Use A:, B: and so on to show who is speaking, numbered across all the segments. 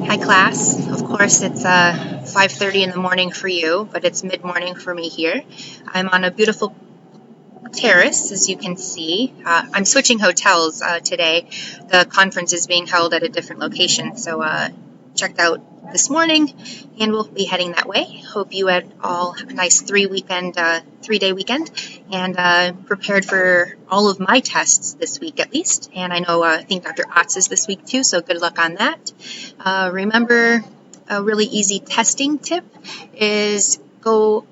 A: Hi class. Of course it's 5:30 in the morning for you, but it's mid-morning for me here. I'm on a beautiful terrace, as you can see. I'm switching hotels today. The conference is being held at a different location, so checked out this morning and we'll be heading that way. Hope you had all a nice 3-day weekend and prepared for all of my tests this week at least. And I know I think Dr. Otz is this week too, so good luck on that. Remember, a really easy testing tip is go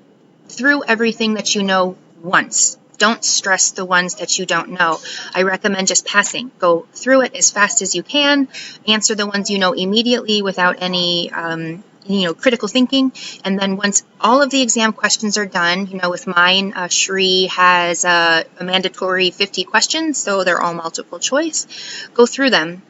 A: through everything that you know once. Don't stress the ones that you don't know. I recommend just passing. Go through it as fast as you can. Answer the ones you know immediately without any critical thinking. And then once all of the exam questions are done, with mine, Shri has a mandatory 50 questions, so they're all multiple choice. Go through them.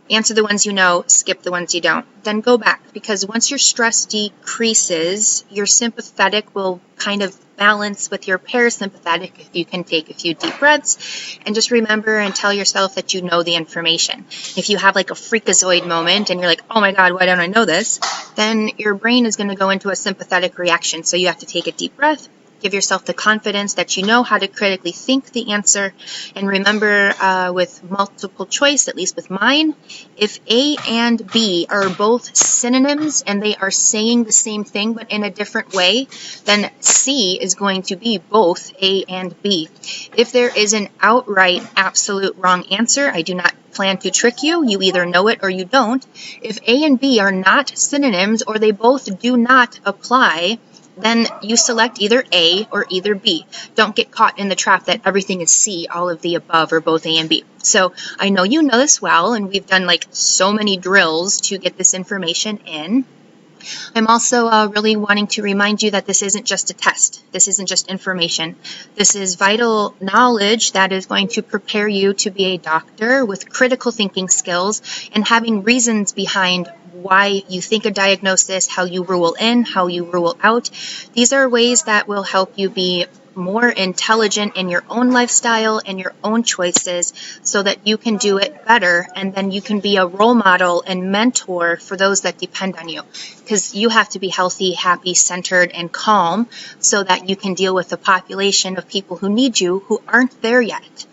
A: Answer the ones you know, skip the ones you don't. Then go back, because once your stress decreases, your sympathetic will kind of balance with your parasympathetic if you can take a few deep breaths. And just remember and tell yourself that you know the information. If you have like a freakazoid moment and you're like, oh my God, why don't I know this? Then your brain is going to go into a sympathetic reaction. So you have to take a deep breath. Give yourself the confidence that you know how to critically think the answer. And remember, with multiple choice, at least with mine, if A and B are both synonyms and they are saying the same thing but in a different way, then C is going to be both A and B. If there is an outright absolute wrong answer, I do not plan to trick you. You either know it or you don't. If A and B are not synonyms or they both do not apply, then you select either A or either B. Don't get caught in the trap that everything is C, all of the above, or both A and B. So I know you know this well, and we've done like so many drills to get this information in. I'm also really wanting to remind you that this isn't just a test. This isn't just information. This is vital knowledge that is going to prepare you to be a doctor with critical thinking skills and having reasons behind why you think a diagnosis, how you rule in, how you rule out. These are ways that will help you be more intelligent in your own lifestyle and your own choices so that you can do it better, and then you can be a role model and mentor for those that depend on you, because you have to be healthy, happy, centered, and calm so that you can deal with the population of people who need you who aren't there yet.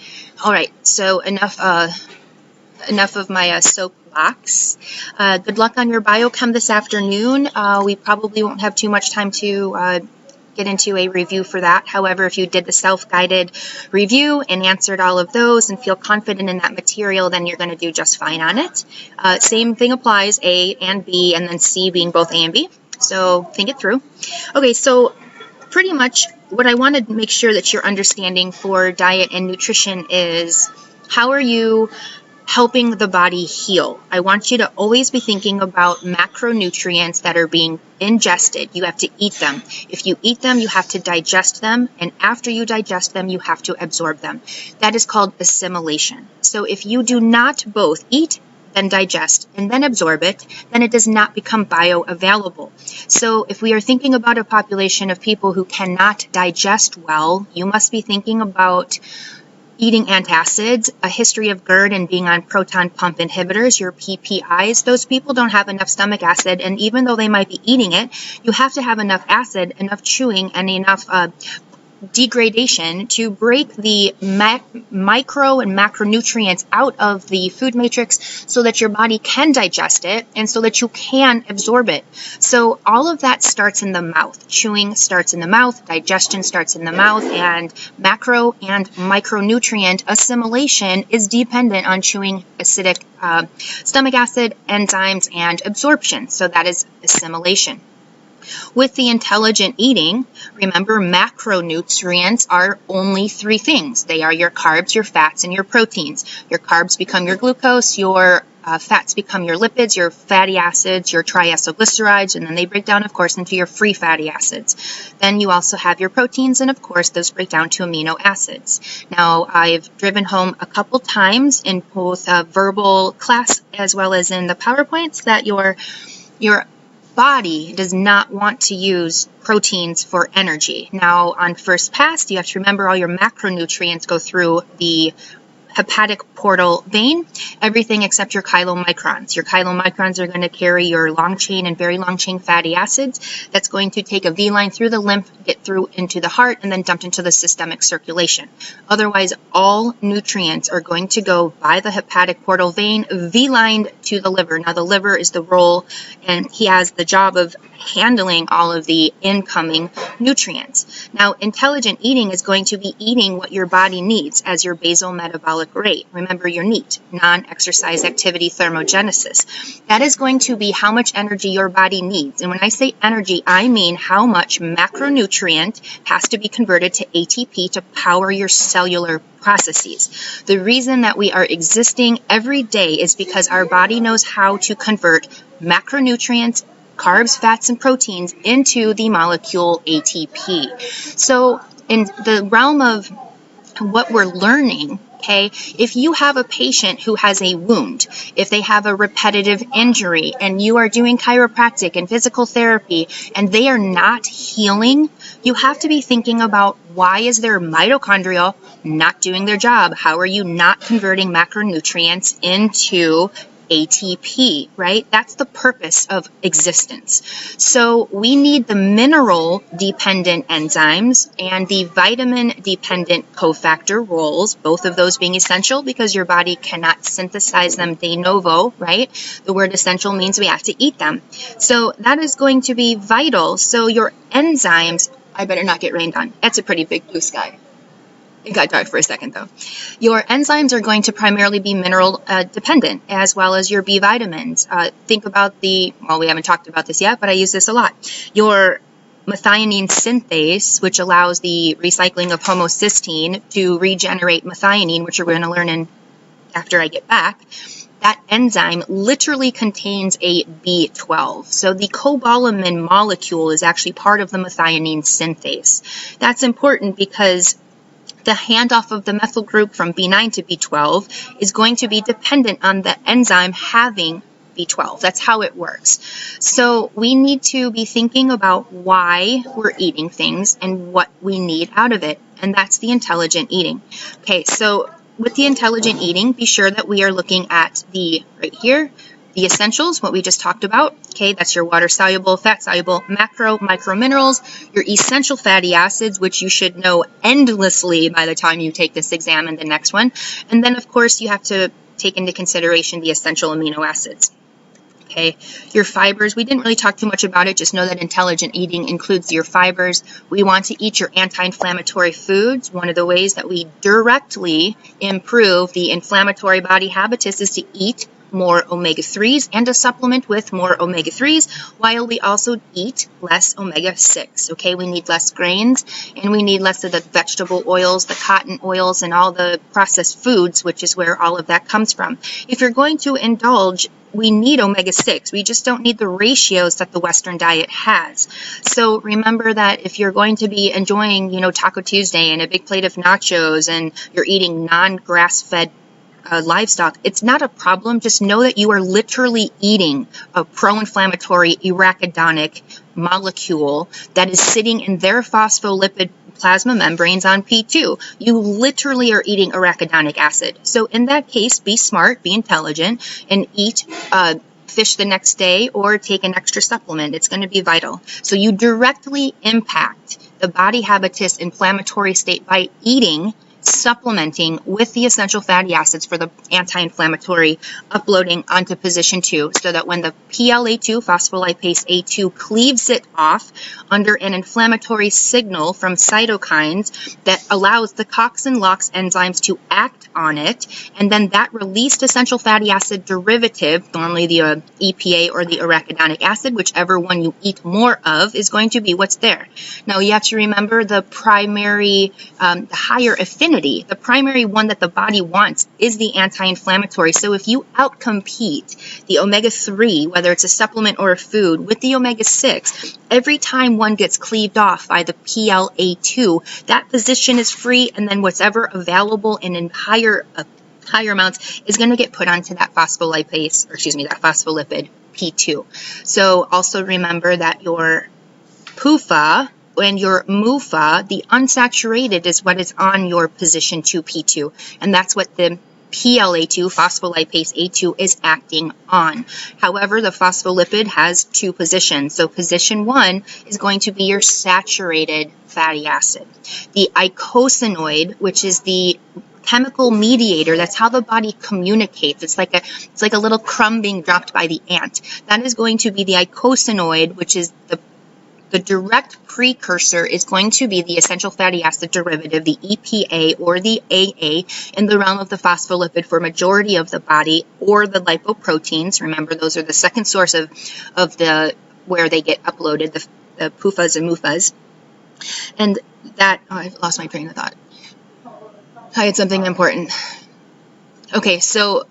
A: All right, so enough of my soapbox. Good luck on your biochem this afternoon. We probably won't have too much time to get into a review for that. However, if you did the self-guided review and answered all of those and feel confident in that material, then you're going to do just fine on it. Same thing applies, A and B, and then C being both A and B. So think it through. Okay, so pretty much what I want to make sure that you're understanding for diet and nutrition is, how are you helping the body heal? I want you to always be thinking about macronutrients that are being ingested. You have to eat them. If you eat them, you have to digest them. And after you digest them, you have to absorb them. That is called assimilation. So if you do not both eat, then digest, and then absorb it, then it does not become bioavailable. So if we are thinking about a population of people who cannot digest well, you must be thinking about eating antacids, a history of GERD, and being on proton pump inhibitors, your PPIs. Those people don't have enough stomach acid, and even though they might be eating it, you have to have enough acid, enough chewing, and enough degradation to break the micro and macronutrients out of the food matrix so that your body can digest it and so that you can absorb it. So all of that starts in the mouth. Chewing starts in the mouth, digestion starts in the mouth, and macro and micronutrient assimilation is dependent on chewing acidic stomach acid, enzymes, and absorption. So that is assimilation. With the intelligent eating, remember, macronutrients are only 3 things. They are your carbs, your fats, and your proteins. Your carbs become your glucose, your fats become your lipids, your fatty acids, your triacylglycerides, and then they break down, of course, into your free fatty acids. Then you also have your proteins, and of course, those break down to amino acids. Now, I've driven home a couple times in both verbal class as well as in the PowerPoints that your body does not want to use proteins for energy. Now, on first pass, you have to remember all your macronutrients go through the hepatic portal vein, everything except your chylomicrons. Your chylomicrons are going to carry your long chain and very long chain fatty acids. That's going to take a V line through the lymph, get through into the heart, and then dumped into the systemic circulation. Otherwise, all nutrients are going to go by the hepatic portal vein, V-lined to the liver. Now, the liver is the role, and he has the job of handling all of the incoming nutrients. Now, intelligent eating is going to be eating what your body needs as your basal metabolic rate. Remember your NEAT, non-exercise activity thermogenesis. That is going to be how much energy your body needs. And when I say energy, I mean how much macronutrient has to be converted to ATP to power your cellular processes. The reason that we are existing every day is because our body knows how to convert macronutrients, carbs, fats, and proteins into the molecule ATP. So in the realm of what we're learning, okay, if you have a patient who has a wound, if they have a repetitive injury, and you are doing chiropractic and physical therapy, and they are not healing, you have to be thinking about, why is their mitochondria not doing their job? How are you not converting macronutrients into ATP, right? That's the purpose of existence. So we need the mineral-dependent enzymes and the vitamin-dependent cofactor roles, both of those being essential because your body cannot synthesize them de novo, right? The word essential means we have to eat them. So that is going to be vital. So your enzymes, I better not get rained on. That's a pretty big blue sky. It got dark for a second, though. Your enzymes are going to primarily be mineral dependent, as well as your B vitamins. Think about we haven't talked about this yet, but I use this a lot. Your methionine synthase, which allows the recycling of homocysteine to regenerate methionine, which we're going to learn after I get back. That enzyme literally contains a B12. So the cobalamin molecule is actually part of the methionine synthase. That's important because the handoff of the methyl group from B9 to B12 is going to be dependent on the enzyme having B12. That's how it works. So we need to be thinking about why we're eating things and what we need out of it. And that's the intelligent eating. Okay, so with the intelligent eating, be sure that we are looking at right here, the essentials, what we just talked about. Okay, that's your water-soluble, fat-soluble, micro minerals, your essential fatty acids, which you should know endlessly by the time you take this exam and the next one. And then, of course, you have to take into consideration the essential amino acids. Okay, your fibers, we didn't really talk too much about it. Just know that intelligent eating includes your fibers. We want to eat your anti-inflammatory foods. One of the ways that we directly improve the inflammatory body habitus is to eat more omega-3s and to supplement with more omega-3s, while we also eat less omega-6. Okay, we need less grains and we need less of the vegetable oils, the cotton oils, and all the processed foods, which is where all of that comes from. If you're going to indulge, we need omega-6. We just don't need the ratios that the Western diet has. So remember that if you're going to be enjoying, Taco Tuesday and a big plate of nachos and you're eating non-grass-fed livestock, it's not a problem. Just know that you are literally eating a pro-inflammatory arachidonic molecule that is sitting in their phospholipid plasma membranes on P2. You literally are eating arachidonic acid. So in that case, be smart, be intelligent, and eat fish the next day or take an extra supplement. It's going to be vital. So you directly impact the body habitus inflammatory state by eating, supplementing with the essential fatty acids for the anti-inflammatory, uploading onto position 2, so that when the PLA2, phospholipase A2, cleaves it off under an inflammatory signal from cytokines that allows the COX and LOX enzymes to act on it, and then that released essential fatty acid derivative, normally the EPA or the arachidonic acid, whichever one you eat more of, is going to be what's there. Now you have to remember the primary, the higher affinity. The primary one that the body wants is the anti-inflammatory. So if you outcompete the omega-3, whether it's a supplement or a food, with the omega-6, every time one gets cleaved off by the PLA2, that position is free, and then whatever available in higher amounts is going to get put onto that phospholipase, or that phospholipid P2. So also remember that your PUFA, and your MUFA, the unsaturated, is what is on your position 2P2, and that's what the PLA2, phospholipase A2, is acting on. However, the phospholipid has two positions. So position 1 is going to be your saturated fatty acid. The eicosanoid, which is the chemical mediator, that's how the body communicates. It's like a little crumb being dropped by the ant. That is going to be the eicosanoid, which is the direct precursor is going to be the essential fatty acid derivative, the EPA or the AA, in the realm of the phospholipid for majority of the body, or the lipoproteins. Remember, those are the second source of the where they get uploaded, the PUFAs and MUFAs. And that, I lost my train of thought. I had something important. Okay, so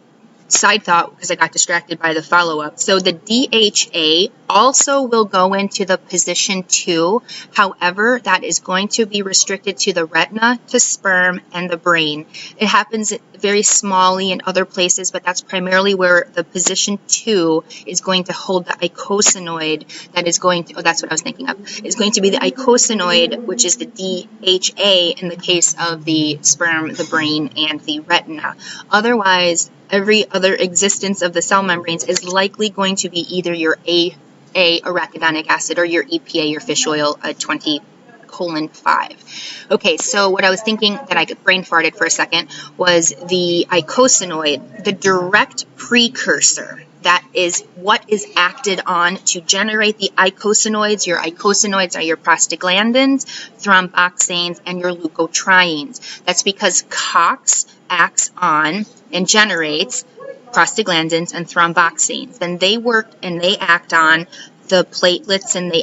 A: side thought, because I got distracted by the follow-up. So the DHA also will go into the position 2. However, that is going to be restricted to the retina, to sperm, and the brain. It happens very smallly in other places, but that's primarily where the position 2 is going to hold the eicosanoid. That is going to, that's what I was thinking of, is going to be the eicosanoid, which is the DHA in the case of the sperm, the brain, and the retina. Otherwise, every other existence of the cell membranes is likely going to be either your AA arachidonic acid or your EPA, your fish oil 20:5. Okay, so what I was thinking that I brain farted for a second was the eicosanoid, the direct precursor. That is what is acted on to generate the eicosanoids. Your eicosanoids are your prostaglandins, thromboxanes, and your leukotrienes. That's because COX acts on and generates prostaglandins and thromboxanes. Then they work and they act on the platelets and they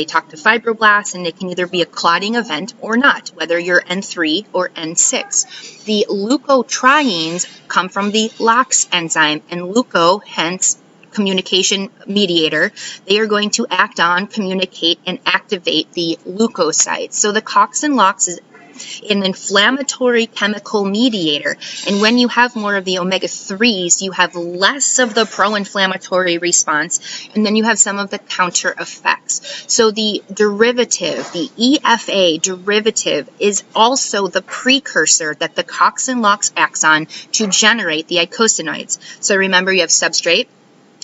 A: talk to fibroblasts, and it can either be a clotting event or not, whether you're N3 or N6. The leukotrienes come from the LOX enzyme, and leuko, hence communication mediator, they are going to act on, communicate, and activate the leukocytes. So the COX and LOX is an inflammatory chemical mediator, and when you have more of the omega-3s, you have less of the pro-inflammatory response, and then you have some of the counter effects. So the derivative, the EFA derivative, is also the precursor that the COX and LOX acts on to generate the eicosanoids. So remember, you have substrate.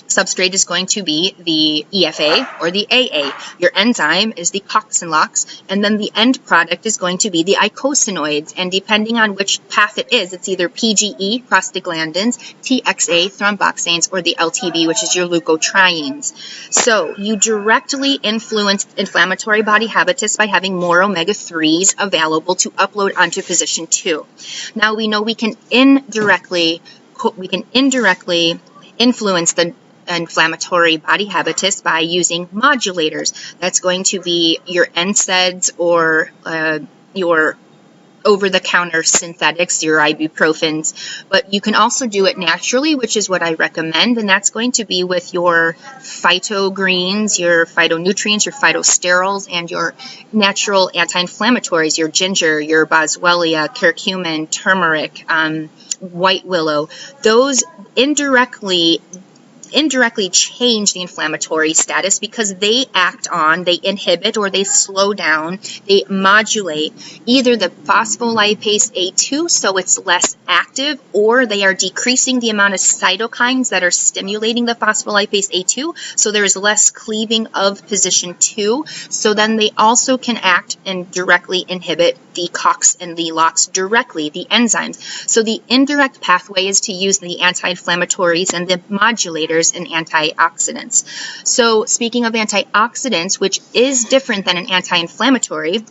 A: Substrate is going to be the EFA or the AA. Your enzyme is the COX and LOX, and then the end product is going to be the eicosanoids. And depending on which path it is, it's either PGE, prostaglandins, TXA, thromboxanes, or the LTB, which is your leukotrienes. So you directly influence inflammatory body habitus by having more omega-3s available to upload onto position 2. Now we know we can indirectly influence the inflammatory body habitus by using modulators. That's going to be your NSAIDs or your over-the-counter synthetics, your ibuprofens, but you can also do it naturally, which is what I recommend, and that's going to be with your phytogreens, your phytonutrients, your phytosterols, and your natural anti-inflammatories, your ginger, your boswellia, curcumin, turmeric, white willow. Those indirectly change the inflammatory status because they act on, they inhibit, or they slow down, they modulate either the phospholipase A2 so it's less active, or they are decreasing the amount of cytokines that are stimulating the phospholipase A2 so there is less cleaving of position 2. So then they also can act and directly inhibit the COX and the LOX directly, the enzymes. So the indirect pathway is to use the anti-inflammatories and the modulators and antioxidants. So speaking of antioxidants, which is different than an anti-inflammatory,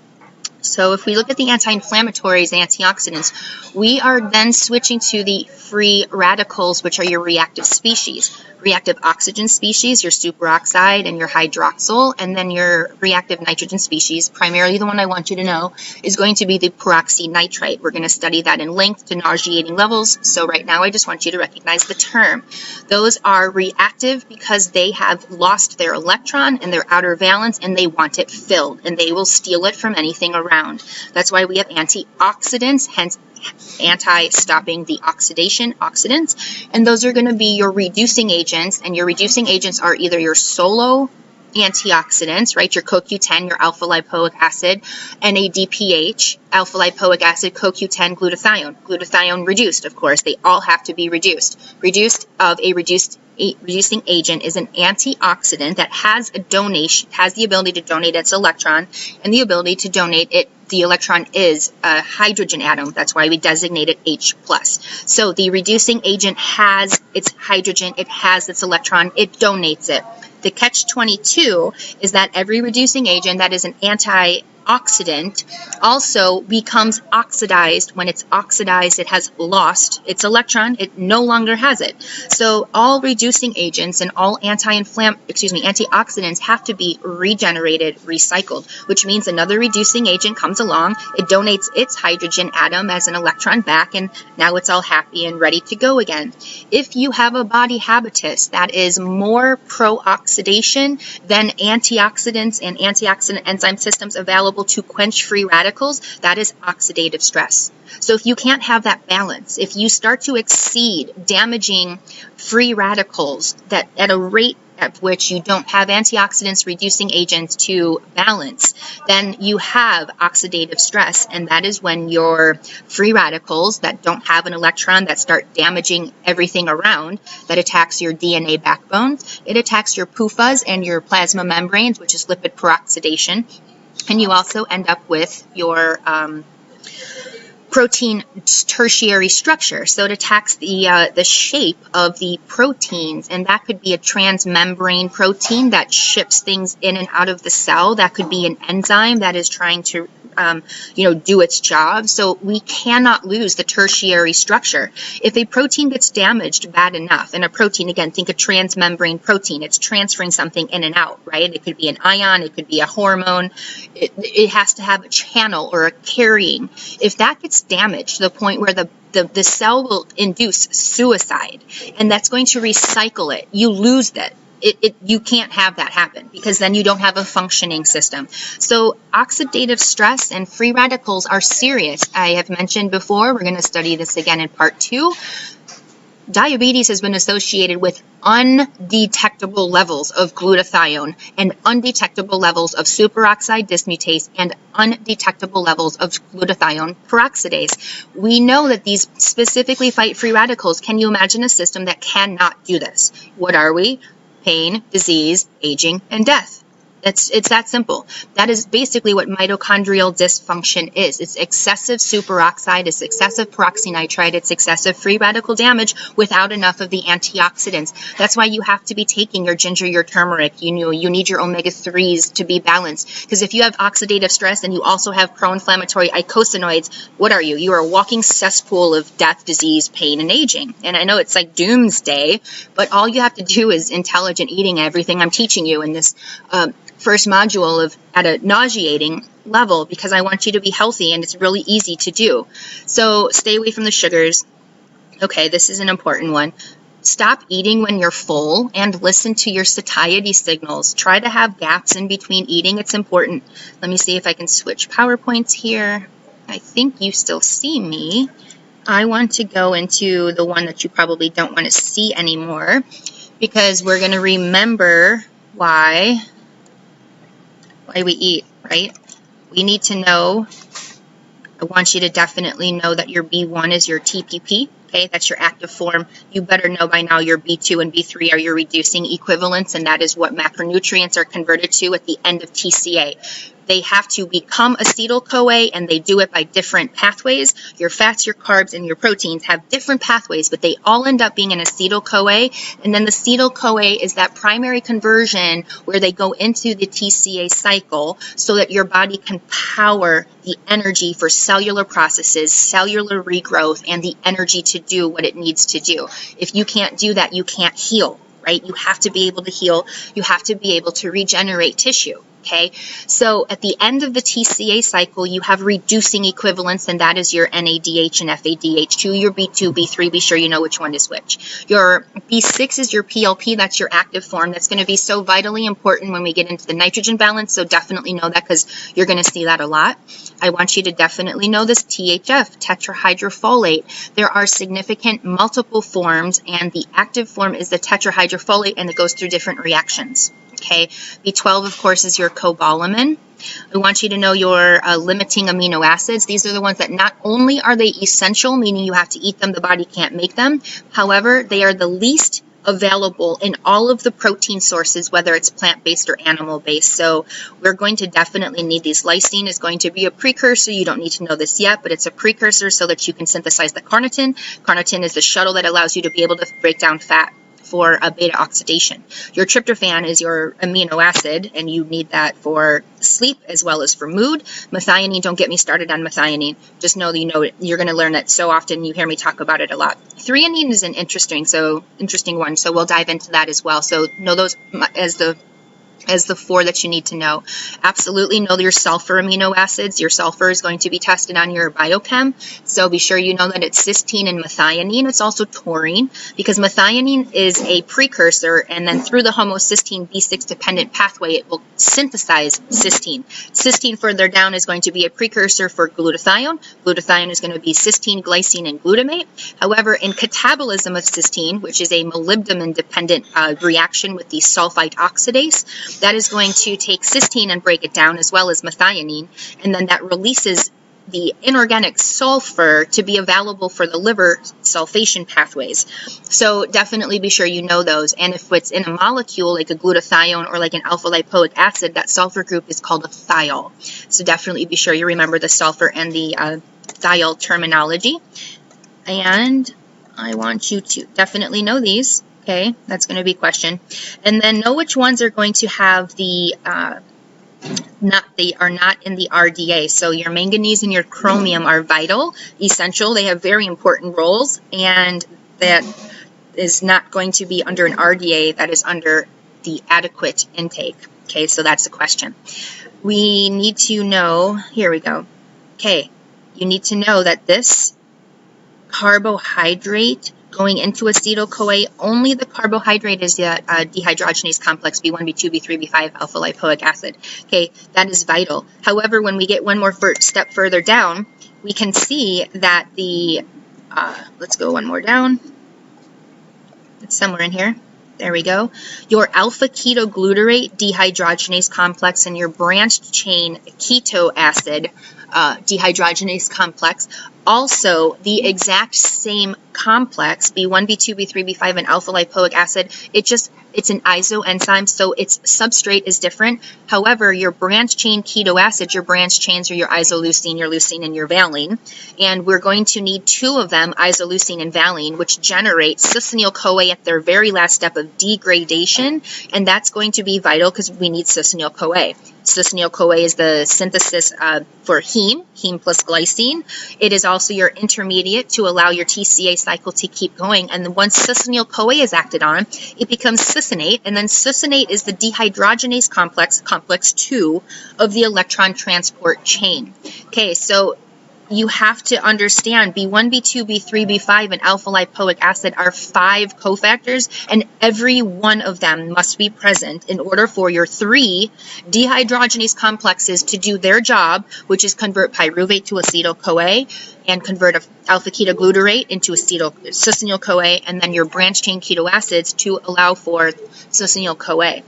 A: so if we look at the anti-inflammatories and antioxidants, we are then switching to the free radicals, which are your reactive species. Reactive oxygen species, your superoxide and your hydroxyl, and then your reactive nitrogen species, primarily the one I want you to know, is going to be the peroxynitrite. We're going to study that in length to nauseating levels, so right now I just want you to recognize the term. Those are reactive because they have lost their electron and their outer valence, and they want it filled, and they will steal it from anything around. That's why we have antioxidants, hence anti-stopping the oxidation oxidants, and those are going to be your reducing agents, and your reducing agents are either your solo antioxidants, right? Your CoQ10, your alpha lipoic acid, NADPH, alpha lipoic acid, CoQ10, glutathione. Glutathione reduced, of course. They all have to be reduced. Reducing agent is an antioxidant that has the ability to donate its electron, and the ability to donate it. The electron is a hydrogen atom. That's why we designate it H+. So the reducing agent has its hydrogen, it has its electron, it donates it. The catch-22 is that every reducing agent that is an antioxidant also becomes oxidized. When it's oxidized, it has lost its electron. It no longer has it. So all reducing agents and all antioxidants have to be regenerated, recycled, which means another reducing agent comes along, it donates its hydrogen atom as an electron back, and now it's all happy and ready to go again. If you have a body habitus that is more pro-oxidation than antioxidants and antioxidant enzyme systems available to quench free radicals, that is oxidative stress. So if you can't have that balance, if you start to exceed damaging free radicals that at a rate at which you don't have antioxidants reducing agents to balance, then you have oxidative stress, and that is when your free radicals that don't have an electron that start damaging everything around, that attacks your DNA backbone, it attacks your PUFAs and your plasma membranes, which is lipid peroxidation, and you also end up with your protein tertiary structure. So it attacks the shape of the proteins, and that could be a transmembrane protein that ships things in and out of the cell. That could be an enzyme that is trying to do its job. So we cannot lose the tertiary structure. If a protein gets damaged bad enough, and a protein, again, think a transmembrane protein, it's transferring something in and out, right? It could be an ion, it could be a hormone. It has to have a channel or a carrying. If that gets damaged to the point where the cell will induce suicide, and that's going to recycle it, you lose that. You can't have that happen, because then you don't have a functioning system. So oxidative stress and free radicals are serious. I have mentioned before, we're going to study this again in part 2. Diabetes has been associated with undetectable levels of glutathione and undetectable levels of superoxide dismutase and undetectable levels of glutathione peroxidase. We know that these specifically fight free radicals. Can you imagine a system that cannot do this? What are we? Pain, disease, aging, and death. It's that simple. That is basically what mitochondrial dysfunction is. It's excessive superoxide, it's excessive peroxynitrite, it's excessive free radical damage without enough of the antioxidants. That's why you have to be taking your ginger, your turmeric. You need your omega-3s to be balanced. Because if you have oxidative stress and you also have pro-inflammatory eicosanoids, what are you? You are a walking cesspool of death, disease, pain, and aging. And I know it's like doomsday, but all you have to do is intelligent eating, everything I'm teaching you in this first module at a nauseating level, because I want you to be healthy, and it's really easy to do. So stay away from the sugars. Okay, this is an important one. Stop eating when you're full and listen to your satiety signals. Try to have gaps in between eating. It's important. Let me see if I can switch PowerPoints here. I think you still see me. I want to go into the one that you probably don't want to see anymore, because we're going to remember why we eat, right? We need to know, I want you to definitely know that your B1 is your TPP, okay? That's your active form. You better know by now your B2 and B3 are your reducing equivalents, and that is what macronutrients are converted to at the end of TCA. They have to become acetyl-CoA, and they do it by different pathways. Your fats, your carbs, and your proteins have different pathways, but they all end up being an acetyl-CoA, and then the acetyl-CoA is that primary conversion where they go into the TCA cycle so that your body can power the energy for cellular processes, cellular regrowth, and the energy to do what it needs to do. If you can't do that, you can't heal, right? You have to be able to heal. You have to be able to regenerate tissue. Okay, so at the end of the TCA cycle, you have reducing equivalents, and that is your NADH and FADH2, your B2, B3, be sure you know which one is which. Your B6 is your PLP, that's your active form. That's going to be so vitally important when we get into the nitrogen balance, so definitely know that because you're going to see that a lot. I want you to definitely know this THF, tetrahydrofolate. There are significant multiple forms, and the active form is the tetrahydrofolate, and it goes through different reactions. Okay, B12, of course, is your cobalamin. I want you to know your limiting amino acids. These are the ones that not only are they essential, meaning you have to eat them, the body can't make them. However, they are the least available in all of the protein sources, whether it's plant-based or animal-based. So we're going to definitely need these. Lysine is going to be a precursor. You don't need to know this yet, but it's a precursor so that you can synthesize the carnitine. Carnitine is the shuttle that allows you to be able to break down fat for a beta oxidation. Your tryptophan is your amino acid, and you need that for sleep as well as for mood. Methionine, don't get me started on methionine. Just know that you're going to learn that so often. You hear me talk about it a lot. Threonine is an interesting one, so we'll dive into that as well. So know those as the four that you need to know. Absolutely know your sulfur amino acids. Your sulfur is going to be tested on your biochem, so be sure you know that it's cysteine and methionine. It's also taurine, because methionine is a precursor, and then through the homocysteine B6 dependent pathway, it will synthesize cysteine. Cysteine further down is going to be a precursor for glutathione. Glutathione is going to be cysteine, glycine, and glutamate. However, in catabolism of cysteine, which is a molybdenum dependent reaction with the sulfite oxidase, that is going to take cysteine and break it down, as well as methionine, and then that releases the inorganic sulfur to be available for the liver sulfation pathways. So definitely be sure you know those. And if it's in a molecule like a glutathione or like an alpha lipoic acid, that sulfur group is called a thiol. So definitely be sure you remember the sulfur and the thiol terminology. And I want you to definitely know these. Okay, that's going to be a question. And then know which ones are going to have the, they are not in the RDA. So your manganese and your chromium are vital, essential. They have very important roles, and that is not going to be under an RDA. That is under the adequate intake. Okay, so that's a question. We need to know, here we go. Okay, you need to know that this carbohydrate going into acetyl-CoA, only the carbohydrate is the dehydrogenase complex B1, B2, B3, B5 alpha lipoic acid. Okay, that is vital. However, when we get one more step further down, we can see that the, let's go one more down. It's somewhere in here. There we go. Your alpha-ketoglutarate dehydrogenase complex and your branched chain keto acid dehydrogenase complex, also the exact same complex, B1, B2, B3, B5, and alpha lipoic acid. It's an isoenzyme, so its substrate is different. However, your branched chain keto acid, your branched chains are your isoleucine, your leucine, and your valine. And we're going to need two of them, isoleucine and valine, which generate succinyl-CoA at their very last step of degradation. And that's going to be vital because we need succinyl-CoA. Succinyl-CoA is the synthesis for heme plus glycine. It is also your intermediate to allow your TCA cycle to keep going. And then once succinyl-CoA is acted on, it becomes succinate. And then succinate is the dehydrogenase complex, complex 2 of the electron transport chain. Okay, so you have to understand B1, B2, B3, B5, and alpha lipoic acid are 5 cofactors, and every one of them must be present in order for your 3 dehydrogenase complexes to do their job, which is convert pyruvate to acetyl-CoA and convert alpha-ketoglutarate into succinyl-CoA, and then your branched chain keto acids to allow for succinyl-CoA.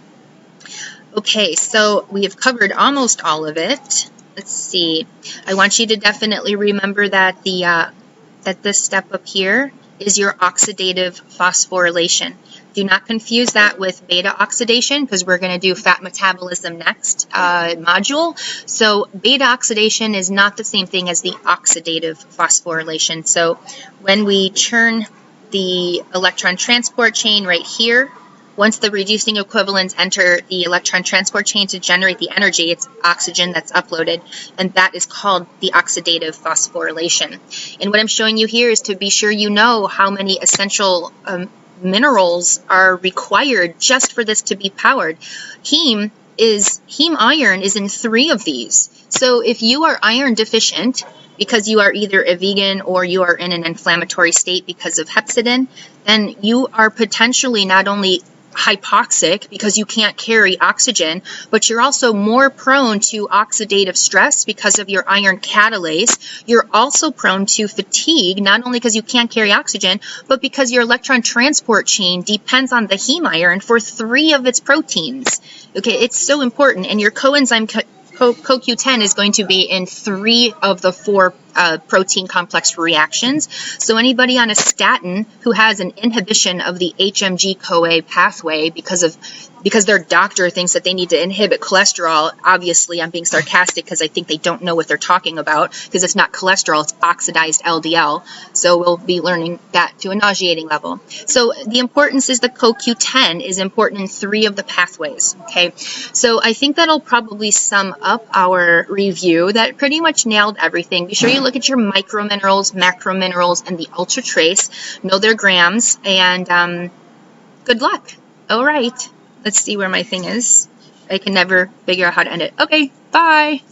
A: Okay, so we have covered almost all of it. Let's see. I want you to definitely remember that that this step up here is your oxidative phosphorylation. Do not confuse that with beta oxidation, because we're going to do fat metabolism next module. So beta oxidation is not the same thing as the oxidative phosphorylation. So when we churn the electron transport chain right here, once the reducing equivalents enter the electron transport chain to generate the energy, it's oxygen that's uploaded, and that is called the oxidative phosphorylation. And what I'm showing you here is to be sure you know how many essential minerals are required just for this to be powered. Heme is heme iron is in 3 of these. So if you are iron deficient because you are either a vegan or you are in an inflammatory state because of hepcidin, then you are potentially not only hypoxic because you can't carry oxygen, but you're also more prone to oxidative stress because of your iron catalase. You're also prone to fatigue, not only because you can't carry oxygen, but because your electron transport chain depends on the heme iron for 3 of its proteins. Okay, it's so important, and your coenzyme CoQ10 is going to be in 3 of the 4 protein complex reactions. So anybody on a statin who has an inhibition of the HMG-CoA pathway because their doctor thinks that they need to inhibit cholesterol, obviously I'm being sarcastic because I think they don't know what they're talking about, because it's not cholesterol, it's oxidized LDL. So we'll be learning that to a nauseating level. So the importance is the CoQ10 is important in 3 of the pathways. Okay, so I think that'll probably sum up our review. That pretty much nailed everything. Be sure you look at your microminerals, macrominerals, and the ultra trace. Know their grams, and good luck. All right, let's see where my thing is. I can never figure out how to end it. Okay, bye.